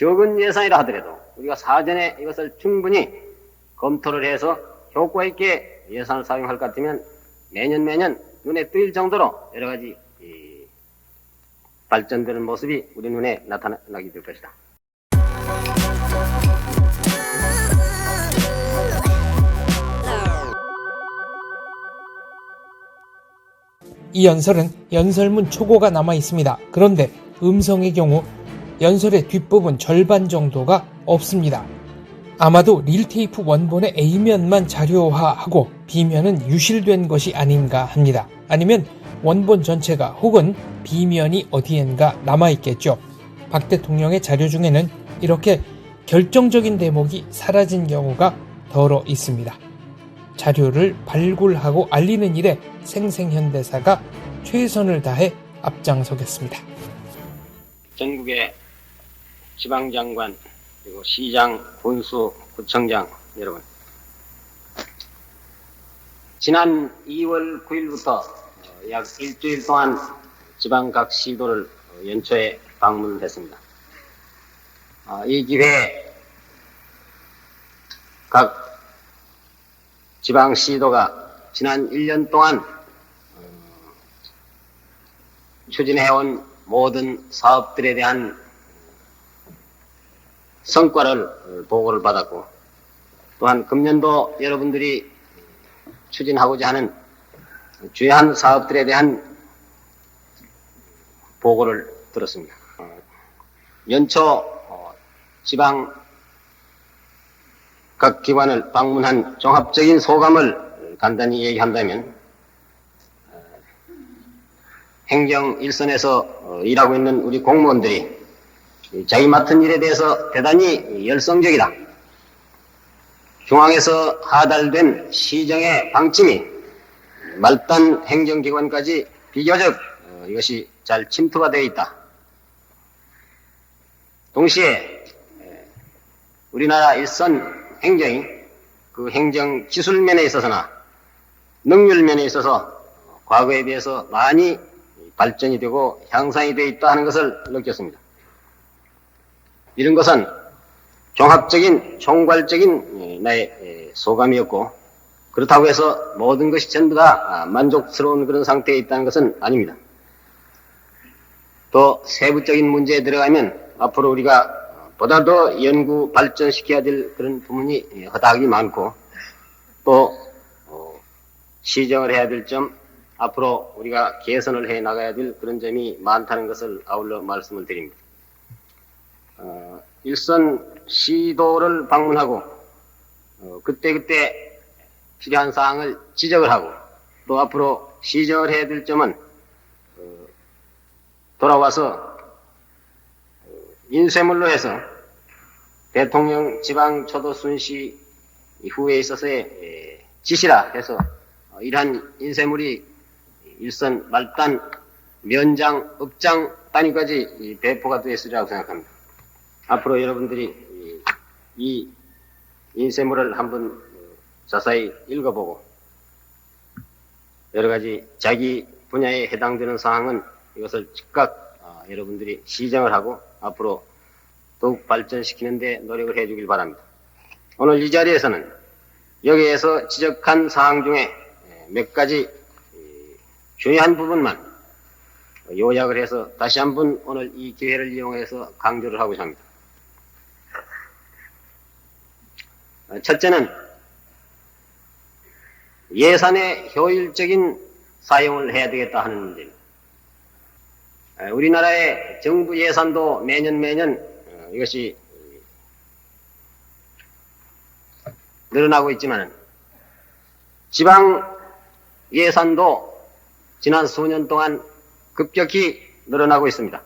적은 예산이라 하더라도 우리가 사전에 이것을 충분히 검토를 해서 효과 있게 예산을 사용할 것 같으면 매년 눈에 띄일 정도로 여러 가지 발전되는 모습이 우리 눈에 나타나게 될 것이다. 이 연설은 연설문 초고가 남아 있습니다. 그런데 음성의 경우 연설의 뒷부분 절반 정도가 없습니다. 아마도 릴테이프 원본의 A면만 자료화하고 B면은 유실된 것이 아닌가 합니다. 아니면 원본 전체가 혹은 B면이 어디엔가 남아있겠죠. 박 대통령의 자료 중에는 이렇게 결정적인 대목이 사라진 경우가 더러 있습니다. 자료를 발굴하고 알리는 일에 생생현대사가 최선을 다해 앞장서겠습니다. 전국의 지방장관, 그리고 시장, 군수, 구청장 여러분, 지난 2월 9일부터 약 일주일 동안 지방 각 시도를 연초에 방문했습니다. 이 기회에 각 지방 시도가 지난 1년 동안 추진해온 모든 사업들에 대한 성과를 보고를 받았고, 또한 금년도 여러분들이 추진하고자 하는 주요한 사업들에 대한 보고를 들었습니다. 연초 지방 각 기관을 방문한 종합적인 소감을 간단히 얘기한다면, 행정 일선에서 일하고 있는 우리 공무원들이 자기 맡은 일에 대해서 대단히 열성적이다. 중앙에서 하달된 시정의 방침이 말단 행정기관까지 비교적 이것이 잘 침투가 되어 있다. 동시에 우리나라 일선 행정이 그 행정 기술면에 있어서나 능률면에 있어서 과거에 비해서 많이 발전이 되고 향상이 되어 있다 하는 것을 느꼈습니다. 이런 것은 종합적인 총괄적인 나의 소감이었고, 그렇다고 해서 모든 것이 전부 다 만족스러운 그런 상태에 있다는 것은 아닙니다. 또 세부적인 문제에 들어가면 앞으로 우리가 보다 더 연구 발전시켜야 될 그런 부분이 허다하게 많고, 또 시정을 해야 될 점, 앞으로 우리가 개선을 해 나가야 될 그런 점이 많다는 것을 아울러 말씀을 드립니다. 일선 시도를 방문하고 그때 필요한 사항을 지적을 하고, 또 앞으로 시정을 해야 될 점은 돌아와서 인쇄물로 해서 대통령 지방 초도 순시 이후에 있어서의 지시라 해서 이러한 인쇄물이 일선 말단 면장, 업장 단위까지 배포가 되었으리라고 생각합니다. 앞으로 여러분들이 이 인쇄물을 한번 자세히 읽어보고 여러 가지 자기 분야에 해당되는 사항은 이것을 즉각 여러분들이 시정을 하고 앞으로 더욱 발전시키는 데 노력을 해주길 바랍니다. 오늘 이 자리에서는 여기에서 지적한 사항 중에 몇 가지 중요한 부분만 요약을 해서 다시 한번 오늘 이 기회를 이용해서 강조를 하고자 합니다. 첫째는 예산의 효율적인 사용을 해야 되겠다 하는 문제입니다. 우리나라의 정부 예산도 매년 이것이 늘어나고 있지만 지방 예산도 지난 수년 동안 급격히 늘어나고 있습니다.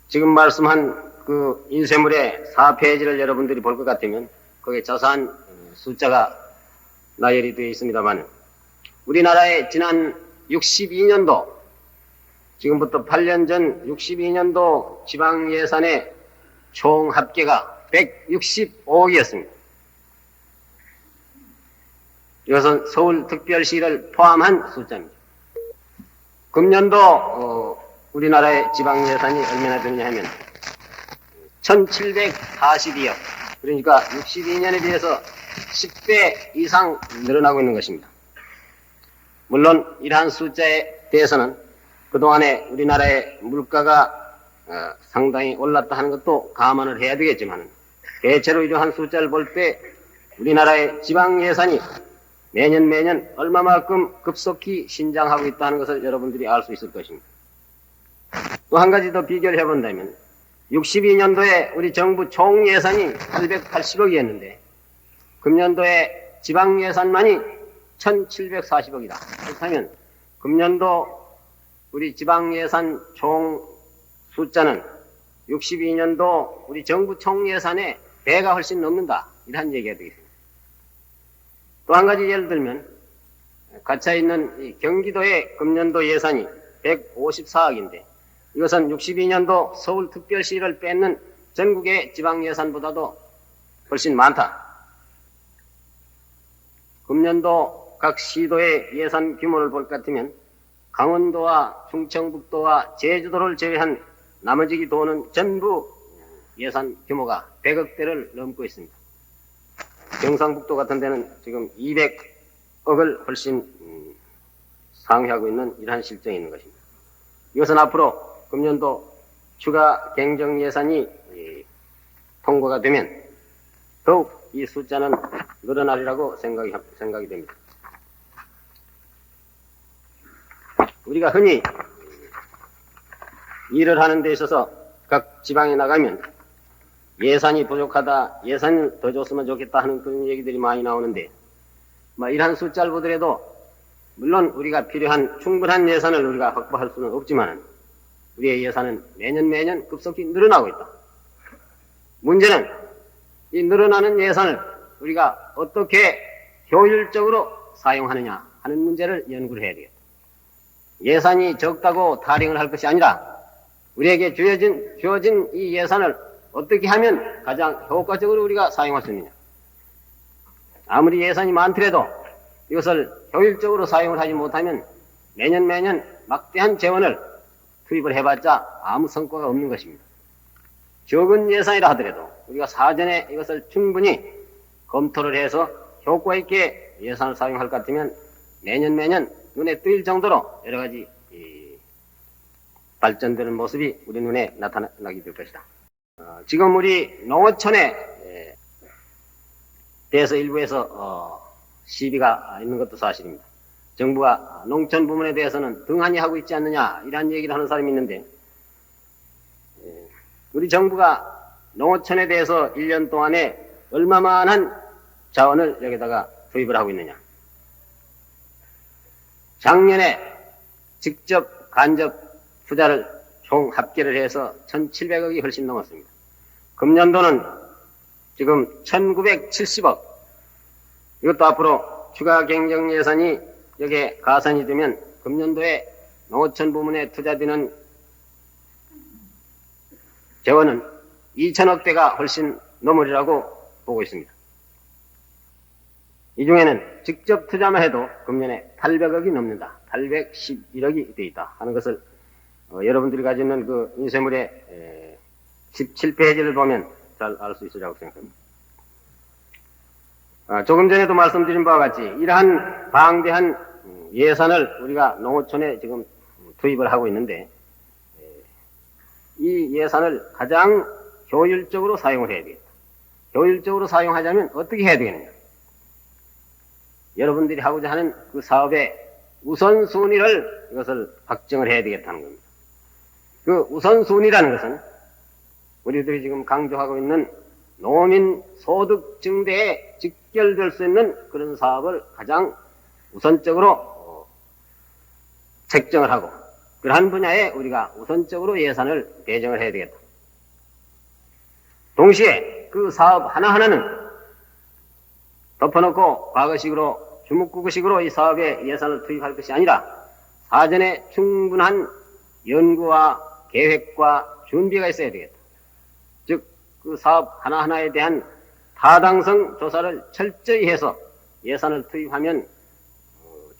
지금 말씀한 그 인쇄물의 4페이지를 여러분들이 볼 것 같으면 거기에 자세한 숫자가 나열이 되어 있습니다만, 우리나라의 지난 62년도, 지금부터 8년 전 62년도 지방 예산의 총 합계가 165억이었습니다. 이것은 서울특별시를 포함한 숫자입니다. 금년도 우리나라의 지방 예산이 얼마나 되느냐 하면 1742억, 그러니까 62년에 비해서 10배 이상 늘어나고 있는 것입니다. 물론 이러한 숫자에 대해서는 그동안에 우리나라의 물가가 상당히 올랐다 하는 것도 감안을 해야 되겠지만, 대체로 이러한 숫자를 볼 때 우리나라의 지방 예산이 매년 얼마만큼 급속히 신장하고 있다는 것을 여러분들이 알 수 있을 것입니다. 또 한 가지 더 비교를 해본다면 62년도에 우리 정부 총 예산이 880억이었는데 금년도에 지방 예산만이 1740억이다. 그렇다면 금년도 우리 지방 예산 총 숫자는 62년도 우리 정부 총 예산의 배가 훨씬 넘는다, 이러한 얘기가 되겠습니다. 또 한 가지 예를 들면 갇혀 있는 이 경기도의 금년도 예산이 154억인데 이것은 62년도 서울특별시를 뺏는 전국의 지방 예산보다도 훨씬 많다. 금년도 각 시도의 예산 규모를 볼 것 같으면 강원도와 충청북도와 제주도를 제외한 나머지 도는 전부 예산 규모가 100억대를 넘고 있습니다. 경상북도 같은 데는 지금 200억을 훨씬 상회하고 있는 이러한 실정이 있는 것입니다. 이것은 앞으로 금년도 추가 경정 예산이 통과가 되면 더욱 이 숫자는 늘어나리라고 생각이 됩니다. 우리가 흔히 일을 하는 데 있어서 각 지방에 나가면 예산이 부족하다, 예산을 더 줬으면 좋겠다 하는 그런 얘기들이 많이 나오는데, 이러한 숫자를 보더라도 물론 우리가 필요한 충분한 예산을 우리가 확보할 수는 없지만 우리의 예산은 매년 급속히 늘어나고 있다. 문제는 이 늘어나는 예산을 우리가 어떻게 효율적으로 사용하느냐 하는 문제를 연구를 해야 되겠다. 예산이 적다고 타령을 할 것이 아니라 우리에게 주어진 이 예산을 어떻게 하면 가장 효과적으로 우리가 사용할 수 있느냐. 아무리 예산이 많더라도 이것을 효율적으로 사용을 하지 못하면 매년 막대한 재원을 투입을 해봤자 아무 성과가 없는 것입니다. 적은 예산이라 하더라도 우리가 사전에 이것을 충분히 검토를 해서 효과 있게 예산을 사용할 것 같으면 매년 눈에 띄일 정도로 여러 가지 발전되는 모습이 우리 눈에 나타나게 될 것이다. 지금 우리 농어촌에 대해서 일부에서 시비가 있는 것도 사실입니다. 정부가 농촌 부문에 대해서는 등한히 하고 있지 않느냐 이런 얘기를 하는 사람이 있는데, 우리 정부가 농어촌에 대해서 1년 동안에 얼마만한 자원을 여기다가 투입을 하고 있느냐. 작년에 직접 간접 투자를 총 합계를 해서 1700억이 훨씬 넘었습니다. 금년도는 지금 1970억. 이것도 앞으로 추가 경정 예산이 여기에 가산이 되면 금년도에 농어촌 부문에 투자되는 재원은 2000억대가 훨씬 넘으리라고 보고 있습니다. 이 중에는 직접 투자만 해도 금년에 800억이 넘는다. 811억이 되어 있다 하는 것을 여러분들이 가지고 있는 그 인쇄물의 17페이지를 보면 잘 알 수 있으리라고 생각합니다. 조금 전에도 말씀드린 바와 같이 이러한 방대한 예산을 우리가 농어촌에 지금 투입을 하고 있는데, 이 예산을 가장 효율적으로 사용을 해야 되겠다. 효율적으로 사용하자면 어떻게 해야 되겠느냐. 여러분들이 하고자 하는 그 사업의 우선순위를 이것을 확정을 해야 되겠다는 겁니다. 그 우선순위라는 것은 우리들이 지금 강조하고 있는 농민 소득 증대에 직결될 수 있는 그런 사업을 가장 우선적으로 책정을 하고 그러한 분야에 우리가 우선적으로 예산을 배정을 해야 되겠다. 동시에 그 사업 하나하나는 덮어놓고 과거식으로 주먹구구식으로 이 사업에 예산을 투입할 것이 아니라 사전에 충분한 연구와 계획과 준비가 있어야 되겠다. 즉, 그 사업 하나하나에 대한 타당성 조사를 철저히 해서 예산을 투입하면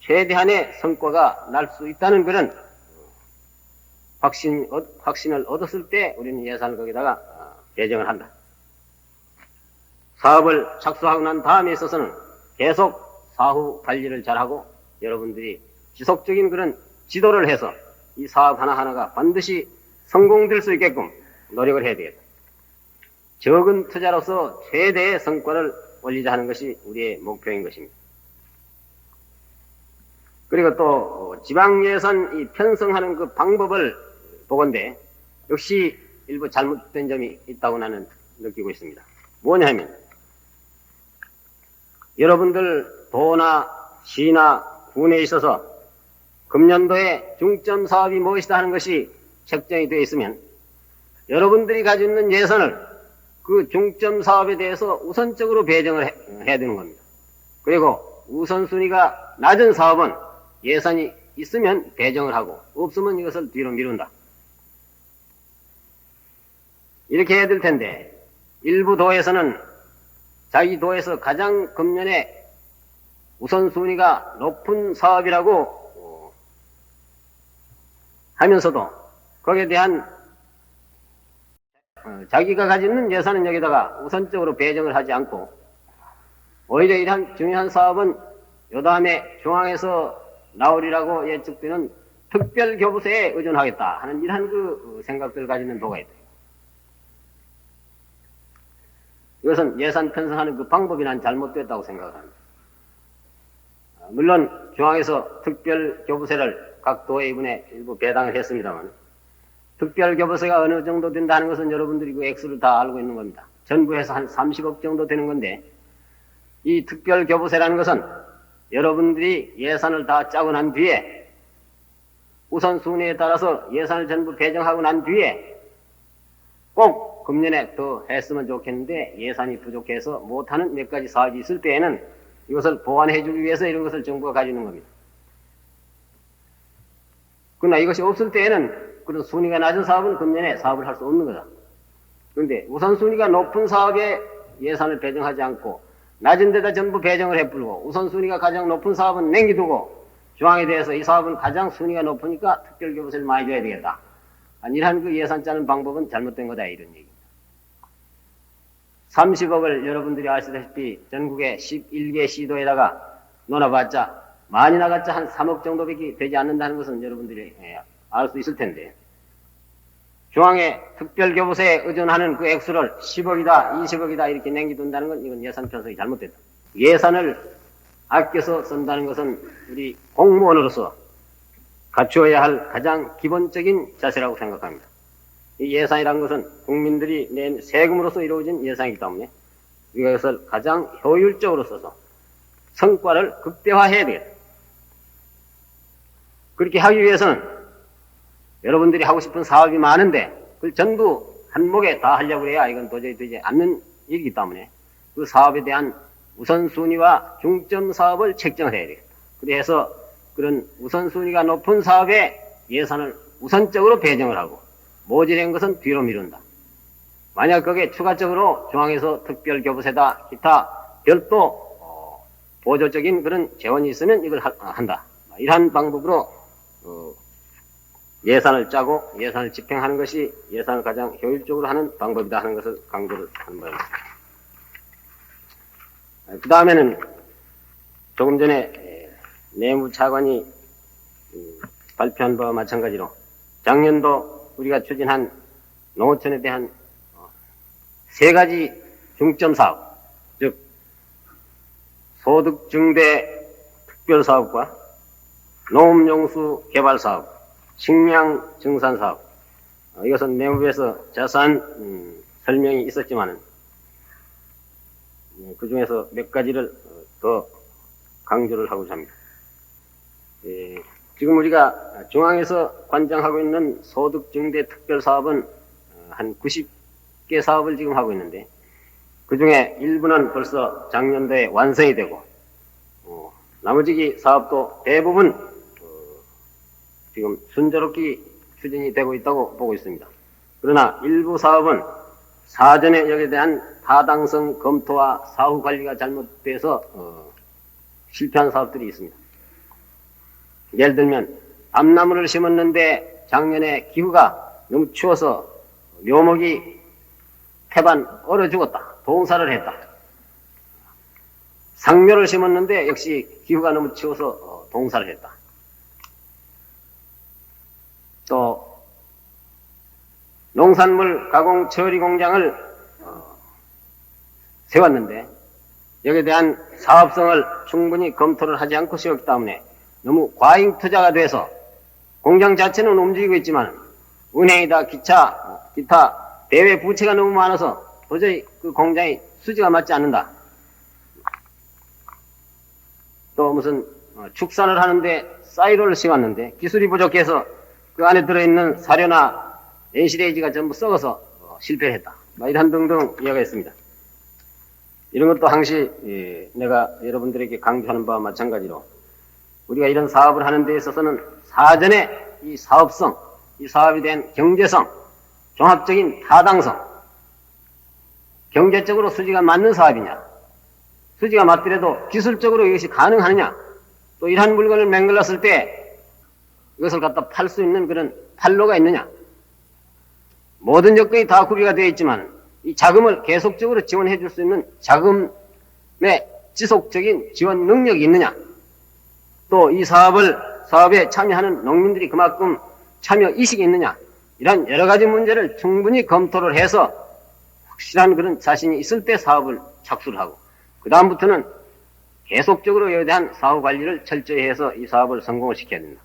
최대한의 성과가 날 수 있다는 그런 확신을 얻었을 때 우리는 예산을 거기다가 배정을 한다. 사업을 착수하고 난 다음에 있어서는 계속 사후 관리를 잘하고 여러분들이 지속적인 그런 지도를 해서 이 사업 하나하나가 반드시 성공될 수 있게끔 노력을 해야 되겠다. 적은 투자로서 최대의 성과를 올리자 하는 것이 우리의 목표인 것입니다. 그리고 또 지방예산 이 편성하는 그 방법을 보건대 역시 일부 잘못된 점이 있다고 나는 느끼고 있습니다. 뭐냐 하면 여러분들 도나 시나 군에 있어서 금년도에 중점 사업이 무엇이다 하는 것이 책정이 되어 있으면 여러분들이 가지고 있는 예산을 그 중점 사업에 대해서 우선적으로 배정을 해야 되는 겁니다. 그리고 우선순위가 낮은 사업은 예산이 있으면 배정을 하고 없으면 이것을 뒤로 미룬다. 이렇게 해야 될 텐데 일부 도에서는 자기 도에서 가장 금년에 우선순위가 높은 사업이라고 하면서도 거기에 대한 자기가 가지고 있는 예산은 여기다가 우선적으로 배정을 하지 않고 오히려 이러한 중요한 사업은 요 다음에 중앙에서 나오리라고 예측되는 특별교부세에 의존하겠다 하는 이러한 그 생각들을 가지는 도가 있다. 이것은 예산 편성하는 그 방법이 난 잘못됐다고 생각합니다. 물론 중앙에서 특별교부세를 각 도에 이번에 일부 배당을 했습니다만 특별교부세가 어느 정도 된다는 것은 여러분들이 그 액수를 다 알고 있는 겁니다. 전부해서 한 30억 정도 되는 건데 이 특별교부세라는 것은 여러분들이 예산을 다 짜고 난 뒤에 우선순위에 따라서 예산을 전부 배정하고 난 뒤에 꼭 금년에 더 했으면 좋겠는데 예산이 부족해서 못하는 몇 가지 사업이 있을 때에는 이것을 보완해주기 위해서 이런 것을 정부가 가지는 겁니다. 그러나 이것이 없을 때에는 그런 순위가 낮은 사업은 금년에 사업을 할 수 없는 거다. 그런데 우선순위가 높은 사업에 예산을 배정하지 않고 낮은 데다 전부 배정을 해버리고 우선순위가 가장 높은 사업은 남겨두고 중앙에 대해서 이 사업은 가장 순위가 높으니까 특별교부세를 많이 줘야 되겠다. 이러한 그 예산 짜는 방법은 잘못된 거다 이런 얘기입니다. 30억을 여러분들이 아시다시피 전국의 11개 시도에다가 놓아봤자 많이 나갔자 한 3억 정도밖에 되지 않는다는 것은 여러분들이 알 수 있을 텐데 중앙에 특별교부세에 의존하는 그 액수를 10억이다 20억이다 이렇게 남겨둔다는 건 이건 예산 편성이 잘못됐다. 예산을 아껴서 쓴다는 것은 우리 공무원으로서 갖추어야 할 가장 기본적인 자세라고 생각합니다. 이 예산이라는 것은 국민들이 낸 세금으로서 이루어진 예산이기 때문에 이것을 가장 효율적으로 써서 성과를 극대화해야 되겠다. 그렇게 하기 위해서는 여러분들이 하고 싶은 사업이 많은데 그걸 전부 한목에 다 하려고 해야 이건 도저히 되지 않는 일이기 때문에 그 사업에 대한 우선순위와 중점 사업을 책정을 해야 되겠다. 그래서 그런 우선순위가 높은 사업에 예산을 우선적으로 배정을 하고 모자란 것은 뒤로 미룬다. 만약 거기에 추가적으로 중앙에서 특별교부세다 기타 별도 보조적인 그런 재원이 있으면 이걸 한다. 이러한 방법으로 예산을 짜고 예산을 집행하는 것이 예산을 가장 효율적으로 하는 방법이다 하는 것을 강조를 하는 바입니다. 그 다음에는 조금 전에 내무차관이 발표한 바와 마찬가지로 작년도 우리가 추진한 농어촌에 대한 세 가지 중점 사업, 즉 소득 증대 특별 사업과 농업용수 개발 사업, 식량 증산 사업, 이것은 내무부에서 자세한 설명이 있었지만은 그 중에서 몇 가지를 더 강조를 하고자 합니다. 지금 우리가 중앙에서 관장하고 있는 소득 증대 특별 사업은 한 90개 사업을 지금 하고 있는데 그 중에 일부는 벌써 작년도에 완성이 되고 나머지 사업도 대부분 지금 순조롭게 추진이 되고 있다고 보고 있습니다. 그러나 일부 사업은 사전에 여기에 대한 타당성 검토와 사후 관리가 잘못돼서 실패한 사업들이 있습니다. 예를 들면 암나무를 심었는데 작년에 기후가 너무 추워서 묘목이 태반 얼어 죽었다. 동사를 했다. 상묘를 심었는데 역시 기후가 너무 추워서 동사를 했다. 또 농산물 가공 처리 공장을 세웠는데 여기에 대한 사업성을 충분히 검토를 하지 않고 세웠기 때문에 너무 과잉 투자가 돼서 공장 자체는 움직이고 있지만 은행이다 기타 대외 부채가 너무 많아서 도저히 그 공장이 수지가 맞지 않는다. 또 무슨 축산을 하는데 사이로를 심었는데 기술이 부족해서 그 안에 들어있는 사료나 엔시레이지가 전부 썩어서 실패했다. 이런 등등 이야기가 있습니다. 이런 것도 항시 내가 여러분들에게 강조하는 바와 마찬가지로 우리가 이런 사업을 하는 데 있어서는 사전에 이 사업성, 이 사업에 대한 경제성, 종합적인 타당성, 경제적으로 수지가 맞는 사업이냐, 수지가 맞더라도 기술적으로 이것이 가능하느냐, 또 이러한 물건을 맹글렀을 때 이것을 갖다 팔 수 있는 그런 판로가 있느냐. 모든 여건이 다 구비가 되어 있지만 이 자금을 계속적으로 지원해 줄 수 있는 자금의 지속적인 지원 능력이 있느냐. 또 이 사업에 참여하는 농민들이 그만큼 참여 의식이 있느냐. 이런 여러 가지 문제를 충분히 검토를 해서 확실한 그런 자신이 있을 때 사업을 착수를 하고 그 다음부터는 계속적으로 여기에 대한 사후 관리를 철저히 해서 이 사업을 성공을 시켜야 된다.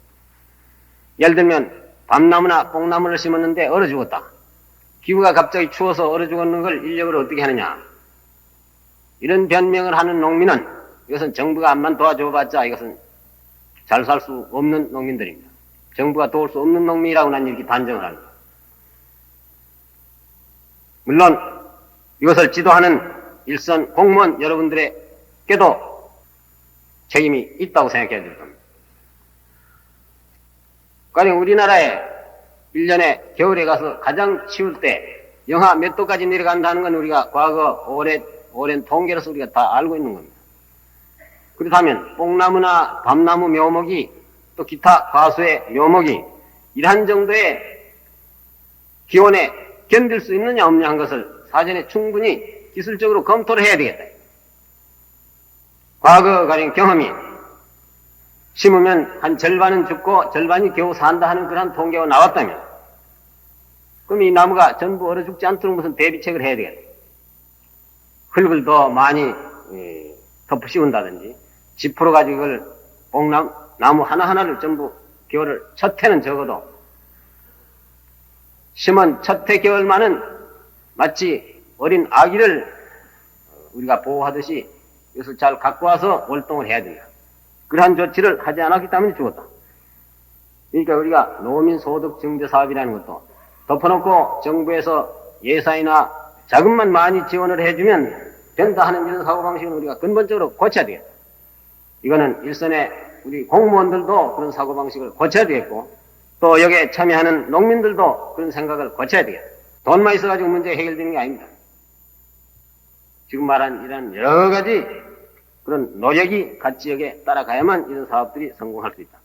예를 들면 밤나무나 뽕나무를 심었는데 얼어 죽었다. 기후가 갑자기 추워서 얼어 죽었는 걸 인력을 어떻게 하느냐. 이런 변명을 하는 농민은 이것은 정부가 암만 도와줘봤자 이것은 잘 살 수 없는 농민들입니다. 정부가 도울 수 없는 농민이라고 난 이렇게 단정을 합니다. 물론 이것을 지도하는 일선 공무원 여러분들에게도 책임이 있다고 생각해야 될 겁니다. 가령 우리나라에 1년에 겨울에 가서 가장 추울 때 영하 몇 도까지 내려간다는 건 우리가 과거 오랜 통계로서 우리가 다 알고 있는 겁니다. 그렇다면 뽕나무나 밤나무 묘목이 또 기타 과수의 묘목이 이러한 정도의 기온에 견딜 수 있느냐 없느냐 한 것을 사전에 충분히 기술적으로 검토를 해야 되겠다. 과거 가령 경험이 심으면 한 절반은 죽고 절반이 겨우 산다 하는 그런 통계가 나왔다면 그럼 이 나무가 전부 얼어 죽지 않도록 무슨 대비책을 해야 되겠다. 흙을 더 많이 덮어 씌운다든지 지프로 가지고 이걸 나무 하나하나를 전부 겨울을 첫 해는 적어도 심은 첫 해 겨울만은 마치 어린 아기를 우리가 보호하듯이 이것을 잘 갖고 와서 월동을 해야 된다. 그러한 조치를 하지 않았기 때문에 죽었다. 그러니까 우리가 농민 소득 증대 사업이라는 것도 덮어놓고 정부에서 예산이나 자금만 많이 지원을 해주면 된다 하는 이런 사고방식은 우리가 근본적으로 고쳐야 되겠다. 이거는 일선의 우리 공무원들도 그런 사고방식을 고쳐야 되겠고 또 여기에 참여하는 농민들도 그런 생각을 고쳐야 되겠다. 돈만 있어가지고 문제 해결되는 게 아닙니다. 지금 말한 이런 여러 가지 그런 노력이 같이 여기에 따라가야만 이런 사업들이 성공할 수 있다.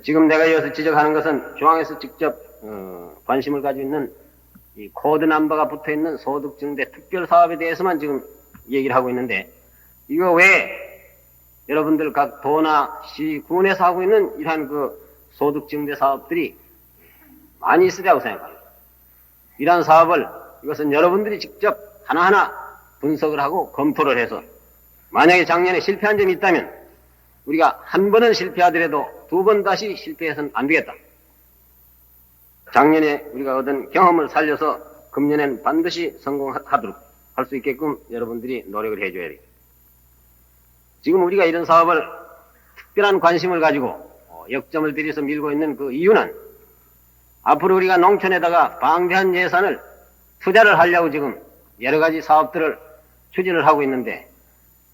지금 내가 여기서 지적하는 것은 중앙에서 직접 관심을 가지고 있는 이 코드 넘버가 붙어있는 소득증대 특별사업에 대해서만 지금 얘기를 하고 있는데 이거 외에 여러분들 각 도나 시, 군에서 하고 있는 이러한 그 소득증대 사업들이 많이 있으리라고 생각합니다. 이러한 사업을 이것은 여러분들이 직접 하나하나 분석을 하고 검토를 해서 만약에 작년에 실패한 점이 있다면 우리가 한 번은 실패하더라도 두 번 다시 실패해서는 안 되겠다. 작년에 우리가 얻은 경험을 살려서 금년엔 반드시 성공하도록 할 수 있게끔 여러분들이 노력을 해줘야 돼요. 지금 우리가 이런 사업을 특별한 관심을 가지고 역점을 들여서 밀고 있는 그 이유는 앞으로 우리가 농촌에다가 방대한 예산을 투자를 하려고 지금 여러 가지 사업들을 추진을 하고 있는데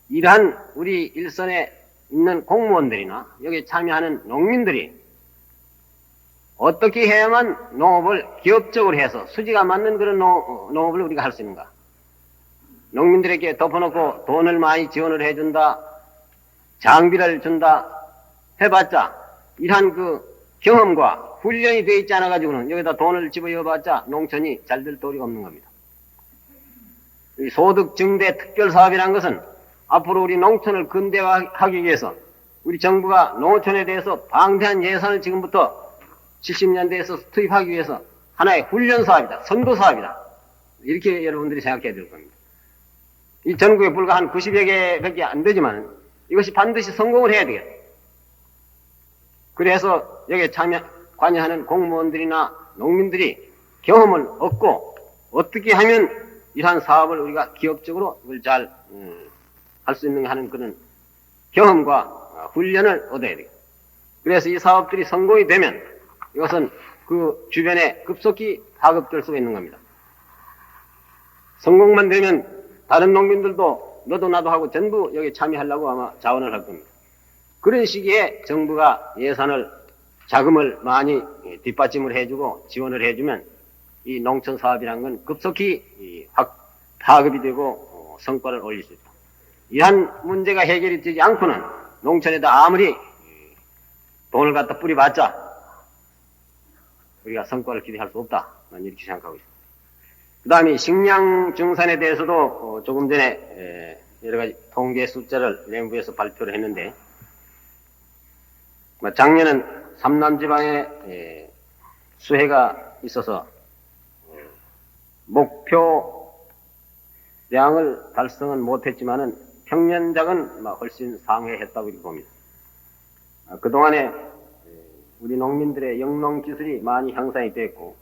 이러한 우리 일선에 있는 공무원들이나 여기에 참여하는 농민들이 어떻게 해야만 농업을 기업적으로 해서 수지가 맞는 그런 농업을 우리가 할 수 있는가? 농민들에게 덮어놓고 돈을 많이 지원을 해준다, 장비를 준다 해봤자 이러한 그 경험과 훈련이 되어 있지 않아 가지고는 여기다 돈을 집어넣어봤자 농촌이 잘 될 도리가 없는 겁니다. 이 소득 증대 특별 사업이라는 것은 앞으로 우리 농촌을 근대화하기 위해서 우리 정부가 농어촌에 대해서 방대한 예산을 지금부터 70년대에서 투입하기 위해서 하나의 훈련 사업이다, 선도 사업이다. 이렇게 여러분들이 생각해야 될 겁니다. 이 전국에 불과 한 90여 개밖에 안 되지만 이것이 반드시 성공을 해야 되겠다. 그래서 여기에 관여하는 공무원들이나 농민들이 경험을 얻고 어떻게 하면 이러한 사업을 우리가 기업적으로 이걸 잘 할 수 있는가 하는 그런 경험과 훈련을 얻어야 돼요. 그래서 이 사업들이 성공이 되면 이것은 그 주변에 급속히 파급될 수가 있는 겁니다. 성공만 되면 다른 농민들도 너도 나도 하고 전부 여기 참여하려고 아마 자원을 할 겁니다. 그런 시기에 정부가 예산을 자금을 많이 뒷받침을 해주고 지원을 해주면 이 농촌 사업이라는 건 급속히 파급이 되고 성과를 올릴 수 있다. 이러한 문제가 해결이 되지 않고는 농촌에다 아무리 돈을 갖다 뿌려봤자 우리가 성과를 기대할 수 없다. 난 이렇게 생각하고 있습니다. 그 다음에 식량 증산에 대해서도 조금 전에 여러 가지 통계 숫자를 내무부에서 발표를 했는데 작년은 삼남지방에 수해가 있어서 목표량을 달성은 못했지만은 평년작은 훨씬 상회했다고 이렇게 봅니다. 그동안에 우리 농민들의 영농 기술이 많이 향상이 됐고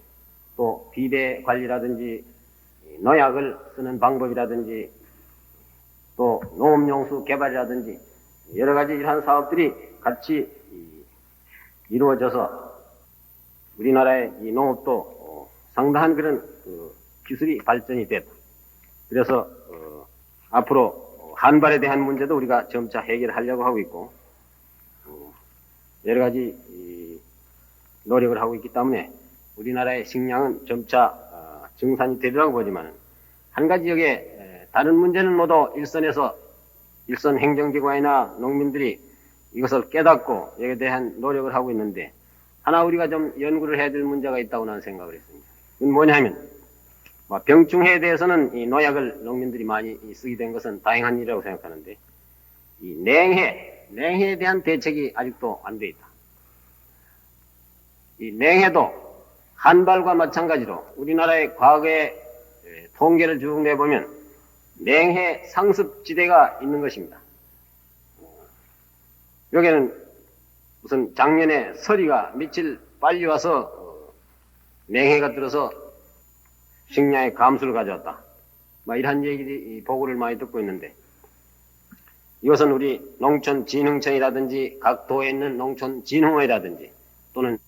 또 비대 관리라든지 농약을 쓰는 방법이라든지 또 농업용수 개발이라든지 여러 가지 이러한 사업들이 같이 이루어져서 우리나라의 이 농업도 상당한 그런 기술이 발전이 됐다. 그래서 앞으로 한발에 대한 문제도 우리가 점차 해결하려고 하고 있고 여러 가지 노력을 하고 있기 때문에 우리나라의 식량은 점차 증산이 되리라고 보지만 한 가지 여기에 다른 문제는 모두 일선 행정기관이나 농민들이 이것을 깨닫고 여기에 대한 노력을 하고 있는데 하나 우리가 좀 연구를 해야 될 문제가 있다고 나는 생각을 했습니다. 그건 뭐냐면 병충해에 대해서는 이 농약을 농민들이 많이 쓰게 된 것은 다행한 일이라고 생각하는데 이 냉해에 대한 대책이 아직도 안 돼 있다. 이 냉해도 한발과 마찬가지로 우리나라의 과거의 통계를 쭉 내보면 냉해 상습지대가 있는 것입니다. 여기는 무슨 작년에 서리가 며칠 빨리 와서 냉해가 들어서 식량의 감소를 가져왔다. 이러한 얘기들이 보고를 많이 듣고 있는데 이것은 우리 농촌진흥청이라든지 각 도에 있는 농촌진흥원이라든지 또는